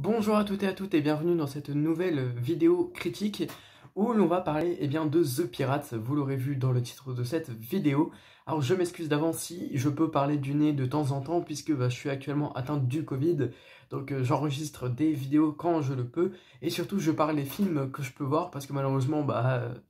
Bonjour à toutes et à toutes et bienvenue dans cette nouvelle vidéo critique où l'on va parler de The Pirates, vous l'aurez vu dans le titre de cette vidéo. Alors je m'excuse d'avance si je peux parler du nez de temps en temps puisque je suis actuellement atteint du Covid, donc j'enregistre des vidéos quand je le peux et surtout je parle des films que je peux voir parce que malheureusement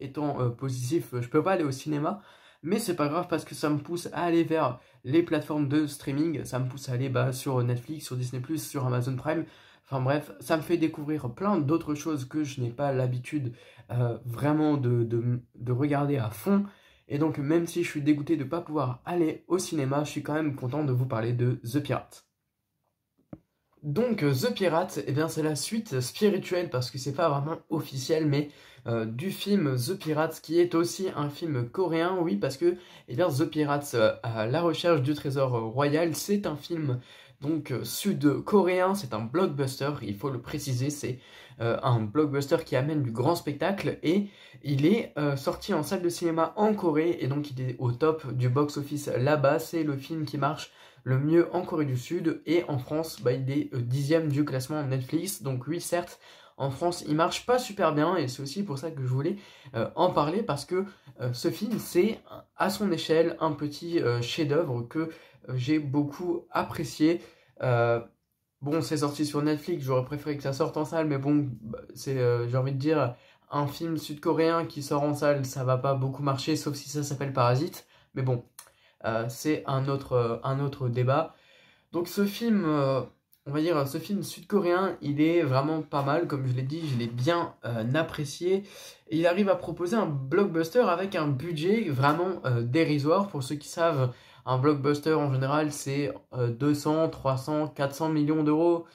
étant positif je peux pas aller au cinéma. Mais c'est pas grave parce que ça me pousse à aller vers les plateformes de streaming, ça me pousse à aller sur Netflix, sur Disney+, sur Amazon Prime. Enfin bref, ça me fait découvrir plein d'autres choses que je n'ai pas l'habitude vraiment de regarder à fond. Et donc même si je suis dégoûté de ne pas pouvoir aller au cinéma, je suis quand même content de vous parler de The Pirate. Donc The Pirate, c'est la suite spirituelle parce que c'est pas vraiment officiel, mais du film The Pirate qui est aussi un film coréen, oui, parce que The Pirates à la recherche du trésor royal, c'est un film donc sud-coréen, c'est un blockbuster, il faut le préciser, c'est un blockbuster qui amène du grand spectacle et il est sorti en salle de cinéma en Corée et donc il est au top du box-office là-bas, c'est le film qui marche le mieux en Corée du Sud et en France il est 10e du classement Netflix, donc oui certes en France il marche pas super bien et c'est aussi pour ça que je voulais en parler parce que ce film c'est à son échelle un petit chef-d'œuvre que j'ai beaucoup apprécié. Bon, c'est sorti sur Netflix, j'aurais préféré que ça sorte en salle, mais bon, c'est, j'ai envie de dire, un film sud-coréen qui sort en salle, ça va pas beaucoup marcher, sauf si ça s'appelle Parasite. Mais bon, c'est un autre débat. Donc ce film, ce film sud-coréen, il est vraiment pas mal, comme je l'ai dit, je l'ai bien apprécié. Et il arrive à proposer un blockbuster avec un budget vraiment dérisoire. Pour ceux qui savent, un blockbuster en général, c'est 200, 300, 400 millions d'euros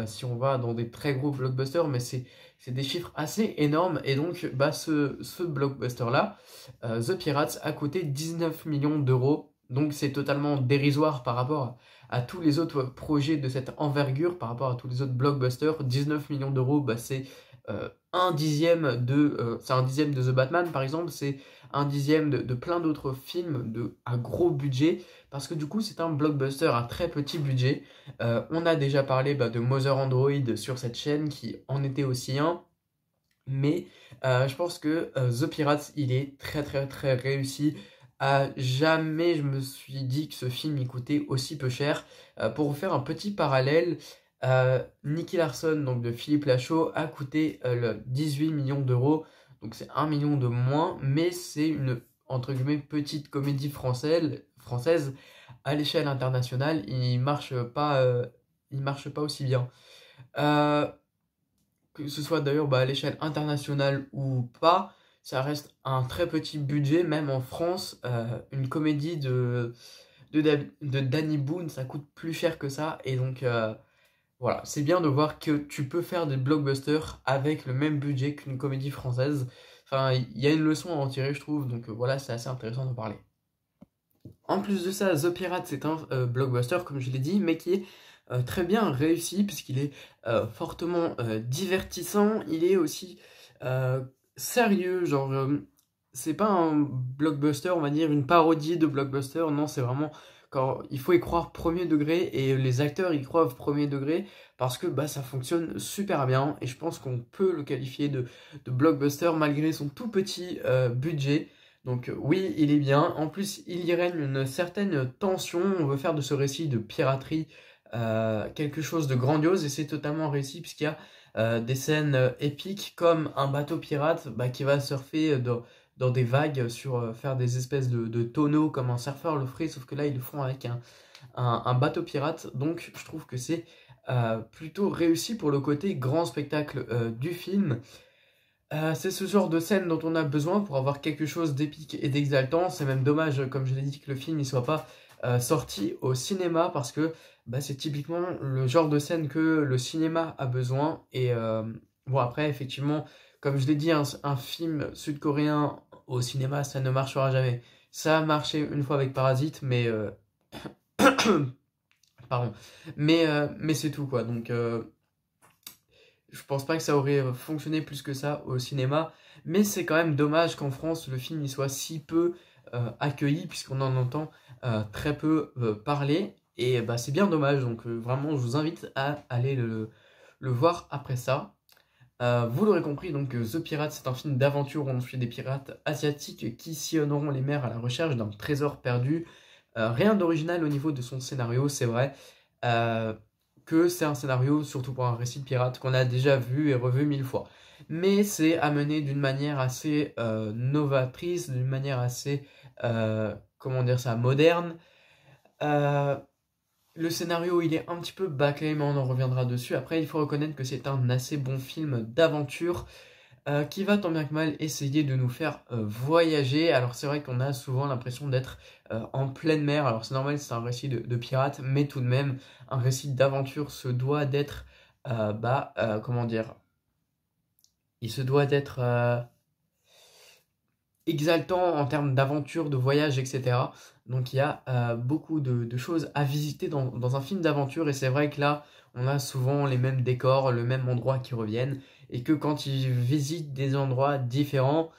si on va dans des très gros blockbusters, mais c'est des chiffres assez énormes. Et donc, ce blockbuster-là, The Pirates, a coûté 19 millions d'euros. Donc c'est totalement dérisoire par rapport à tous les autres projets de cette envergure, par rapport à tous les autres blockbusters. 19 millions d'euros, c'est un dixième c'est un dixième de The Batman par exemple, c'est un dixième de plein d'autres films à gros budget, parce que du coup c'est un blockbuster à très petit budget. On a déjà parlé de Mother Android sur cette chaîne, qui en était aussi un. Mais je pense que The Pirates, il est très très très réussi. Jamais je me suis dit que ce film il coûtait aussi peu cher. Pour vous faire un petit parallèle, Nicky Larson, donc de Philippe Lachaud, a coûté 18 millions d'euros. Donc c'est 1 million de moins, mais c'est une entre guillemets petite comédie française à l'échelle internationale. Il marche pas aussi bien. Que ce soit d'ailleurs à l'échelle internationale ou pas, ça reste un très petit budget. Même en France, une comédie de Danny Boone, ça coûte plus cher que ça. Et donc voilà, c'est bien de voir que tu peux faire des blockbusters avec le même budget qu'une comédie française. Enfin, il y a une leçon à en tirer, je trouve. Donc voilà, c'est assez intéressant d'en parler. En plus de ça, The Pirate, c'est un blockbuster, comme je l'ai dit, mais qui est très bien réussi, puisqu'il est fortement divertissant. Il est aussi sérieux, c'est pas un blockbuster, on va dire, une parodie de blockbuster. Non, c'est vraiment quand il faut y croire premier degré, et les acteurs y croient premier degré, parce que ça fonctionne super bien, et je pense qu'on peut le qualifier de blockbuster malgré son tout petit budget. Donc oui, il est bien. En plus, il y règne une certaine tension. On veut faire de ce récit de piraterie quelque chose de grandiose, et c'est totalement réussi puisqu'il y a des scènes épiques comme un bateau pirate qui va surfer dans des vagues, faire des espèces de tonneaux comme un surfeur le ferait, sauf que là ils le font avec un bateau pirate. Donc je trouve que c'est plutôt réussi pour le côté grand spectacle du film. C'est ce genre de scène dont on a besoin pour avoir quelque chose d'épique et d'exaltant. C'est même dommage, comme je l'ai dit, que le film ne soit pas sorti au cinéma, parce que c'est typiquement le genre de scène que le cinéma a besoin. Et bon, après, effectivement, comme je l'ai dit, un film sud-coréen au cinéma, ça ne marchera jamais. Ça a marché une fois avec Parasite, mais pardon, mais c'est tout quoi. Donc je pense pas que ça aurait fonctionné plus que ça au cinéma, mais c'est quand même dommage qu'en France le film y soit si peu accueilli, puisqu'on en entend très peu parler, et c'est bien dommage. Donc vraiment je vous invite à aller le voir après ça. Vous l'aurez compris, donc The Pirate, c'est un film d'aventure où on suit des pirates asiatiques qui sillonneront les mers à la recherche d'un trésor perdu. Rien d'original au niveau de son scénario, c'est vrai que c'est un scénario, surtout pour un récit de pirate, qu'on a déjà vu et revu 1000 fois. Mais c'est amené d'une manière assez novatrice, d'une manière assez, comment dire ça, moderne. Euh, le scénario, il est un petit peu bâclé, mais on en reviendra dessus. Après, il faut reconnaître que c'est un assez bon film d'aventure qui va tant bien que mal essayer de nous faire voyager. Alors c'est vrai qu'on a souvent l'impression d'être en pleine mer. Alors c'est normal, c'est un récit de pirate, mais tout de même, un récit d'aventure se doit d'être, comment dire, il se doit d'être exaltant en termes d'aventure, de voyage, etc. Donc il y a beaucoup de choses à visiter dans un film d'aventure, et c'est vrai que là, on a souvent les mêmes décors, le même endroit qui reviennent, et que quand ils visitent des endroits différents,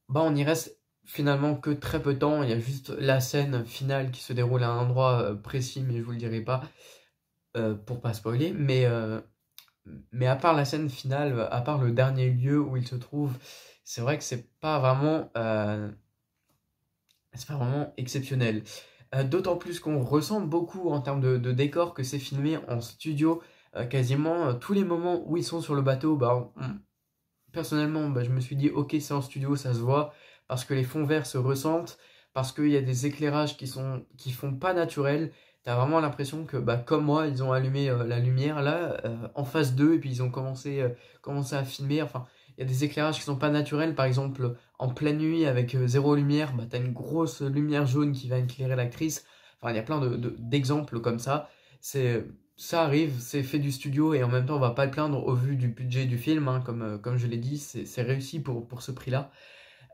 bah on y reste finalement que très peu de temps. Il y a juste la scène finale qui se déroule à un endroit précis, mais je vous le dirai pas pour pas spoiler. Mais à part la scène finale, à part le dernier lieu où il se trouve, c'est vrai que c'est pas vraiment exceptionnel. D'autant plus qu'on ressent beaucoup en termes de décor que c'est filmé en studio. Quasiment tous les moments où ils sont sur le bateau, personnellement, je me suis dit, ok, c'est en studio, ça se voit, parce que les fonds verts se ressentent, parce qu'il y a des éclairages qui font pas naturels. T'as vraiment l'impression que, comme moi, ils ont allumé la lumière là, en phase 2 et puis ils ont commencé à filmer. Enfin, il y a des éclairages qui sont pas naturels. Par exemple, en pleine nuit, avec zéro lumière, t'as une grosse lumière jaune qui va éclairer l'actrice. Enfin, il y a plein d'exemples comme ça. C'est Ça arrive, c'est fait du studio et en même temps on va pas le plaindre au vu du budget du film, hein, comme je l'ai dit, c'est réussi pour ce prix-là.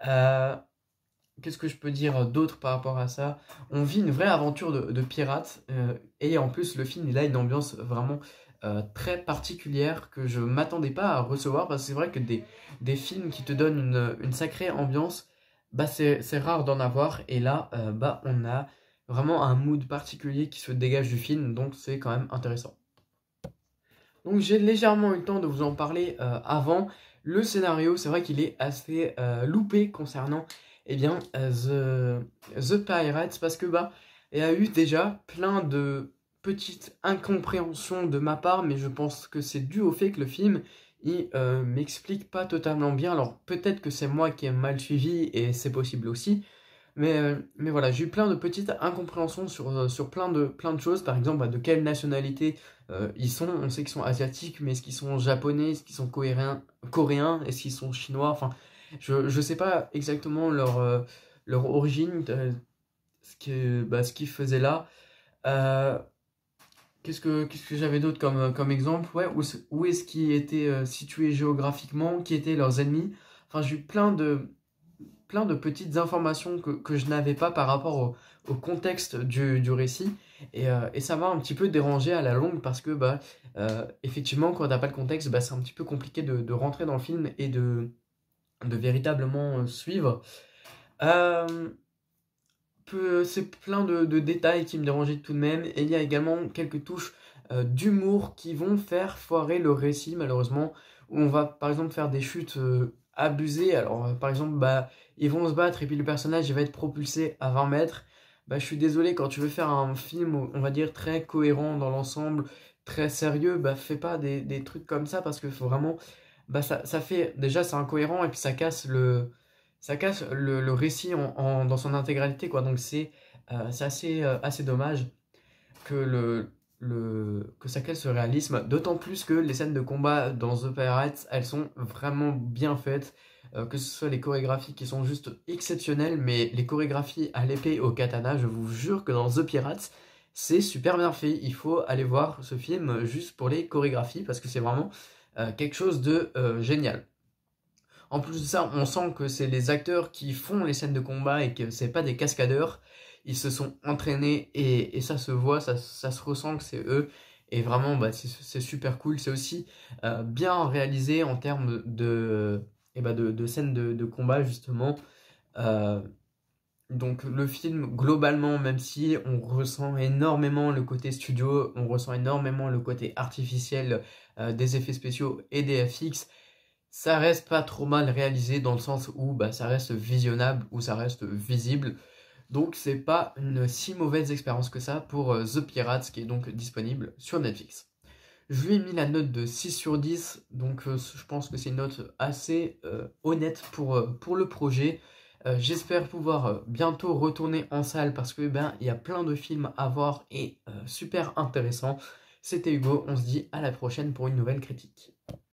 Euh, Qu'est-ce que je peux dire d'autre par rapport à ça? On vit une vraie aventure de pirate et en plus le film il a une ambiance vraiment très particulière que je m'attendais pas à recevoir parce que c'est vrai que des films qui te donnent une sacrée ambiance, c'est rare d'en avoir et là on a vraiment un mood particulier qui se dégage du film donc c'est quand même intéressant. Donc j'ai légèrement eu le temps de vous en parler avant. Le scénario, c'est vrai qu'il est assez loupé concernant The Pirates parce que il y a eu déjà plein de petites incompréhensions de ma part, mais je pense que c'est dû au fait que le film il m'explique pas totalement bien. Alors peut-être que c'est moi qui ai mal suivi et c'est possible aussi. Mais voilà, j'ai eu plein de petites incompréhensions sur plein de choses. Par exemple, de quelle nationalité ils sont. On sait qu'ils sont asiatiques, mais est-ce qu'ils sont japonais, est-ce qu'ils sont coréens, est-ce qu'ils sont chinois. Enfin, je sais pas exactement leur origine, ce qu'ils faisaient là. Euh, qu'est-ce que j'avais d'autre comme exemple? Ouais, où est-ce qu'ils étaient situés géographiquement, qui étaient leurs ennemis. Enfin, j'ai eu plein de petites informations que je n'avais pas par rapport au contexte du récit. Et ça m'a un petit peu dérangé à la longue parce que effectivement, quand t'as pas le contexte, c'est un petit peu compliqué de rentrer dans le film et de véritablement suivre. Euh, c'est plein de détails qui me dérangeaient tout de même. Et il y a également quelques touches d'humour qui vont faire foirer le récit, malheureusement. Où on va, par exemple, faire des chutes abusées. Alors, par exemple, ils vont se battre et puis le personnage il va être propulsé à 20 mètres. Je suis désolé, quand tu veux faire un film, on va dire, très cohérent dans l'ensemble, très sérieux, fais pas des trucs comme ça parce que faut vraiment. Ça fait. Déjà, c'est incohérent et puis ça casse le récit dans son intégralité, quoi. Donc c'est assez dommage que, que ça casse ce réalisme. D'autant plus que les scènes de combat dans The Pirates, elles sont vraiment bien faites. Que ce soit les chorégraphies qui sont juste exceptionnelles, mais les chorégraphies à l'épée et au katana, je vous jure que dans The Pirates, c'est super bien fait. Il faut aller voir ce film juste pour les chorégraphies parce que c'est vraiment quelque chose de génial. En plus de ça, on sent que c'est les acteurs qui font les scènes de combat et que c'est pas des cascadeurs. Ils se sont entraînés et ça se voit, ça se ressent que c'est eux. Et vraiment, c'est super cool. C'est aussi bien réalisé en termes de scènes de combat, justement. Euh, Donc le film, globalement, même si on ressent énormément le côté studio, on ressent énormément le côté artificiel des effets spéciaux et des FX, ça reste pas trop mal réalisé dans le sens où bah, ça reste visionnable, où ça reste visible. Donc c'est pas une si mauvaise expérience que ça pour The Pirates qui est donc disponible sur Netflix. Je lui ai mis la note de 6 sur 10, donc je pense que c'est une note assez honnête pour le projet. J'espère pouvoir bientôt retourner en salle parce que ben il y a plein de films à voir et super intéressants. C'était Hugo, on se dit à la prochaine pour une nouvelle critique.